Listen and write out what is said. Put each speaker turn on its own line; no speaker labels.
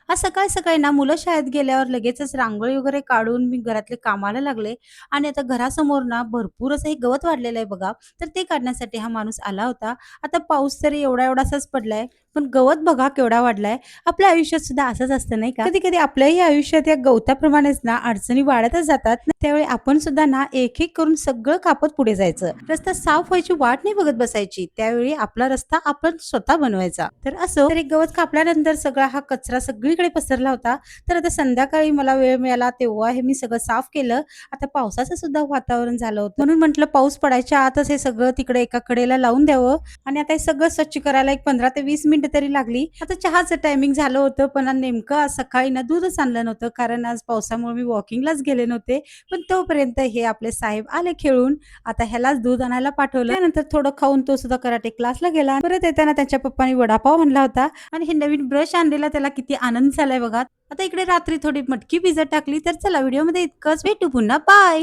आज सकाळी-सकाळी ना मुलं शाळेत गेल्यावर लगेचच रांगोळी वगैरे काढून मी घरातले कामाला लागले आणि आता घरासमोर ना भरपूर असं हे गवत वाढलेलं आहे बघा. तर ते काढण्यासाठी हा माणूस आला होता. आता पाऊस तरी एवढा-एवढासाच पडलाय, पण गवत बघा केवढा वाढलाय. आपल्या आयुष्यात सुद्धा असंच असतं नाही का? कधी-कधी आपल्याही आयुष्यात या गवताप्रमाणेच ना अडचणी वाढतच जातात. त्यावेळी आपण सुद्धा ना एक-एक करून सगळं कापत पुढे जायचं. रस्ता साफ व्हायची वाट नाही बघत बसायची. त्यावेळी आपला रस्ता आपण स्वतः बनवायचा. तर असं तर एक गवत कापल्यानंतर सगळा हा कचरा सगळीकडे पसरला होता. तर आता संध्याकाळी मला वेळ मिळाला तेव्हा हे मी सगळं साफ केलं. आता पावसाचं सुद्धा वातावरण झालं होतं. म्हणून म्हटलं पाऊस पडायच्या आतच हे सगळं तिकडे एका कडेला लावून द्यावं आणि आता हे सगळं स्वच्छ करायला एक 15 ते 20 मिनिटं तरी लागली. आता चहाचं टायमिंग झालं होतं, पण नेमकं आज सकाळी ना दूधच आणलं नव्हतं, कारण आज पावसामुळे मी वॉकिंगलाच गेले नव्हते. पण तोपर्यंत हे आपले साहेब आले खेळून. आता ह्यालाच दूध आणायला पाठवलं. त्यानंतर थोडं खाऊन तो सुद्धा कराटे क्लासला गेला. परत येताना त्याच्या पप्पांनी वडापाव आणला होता आणि हे नवीन ब्रश आणलेला त्याला किती आनंद झालाय बघा. आता इकडे रात्री थोडी मटकी भिजत टाकली. तर चला व्हिडिओमध्ये इतकंच. भेटू पुन्हा. बाय.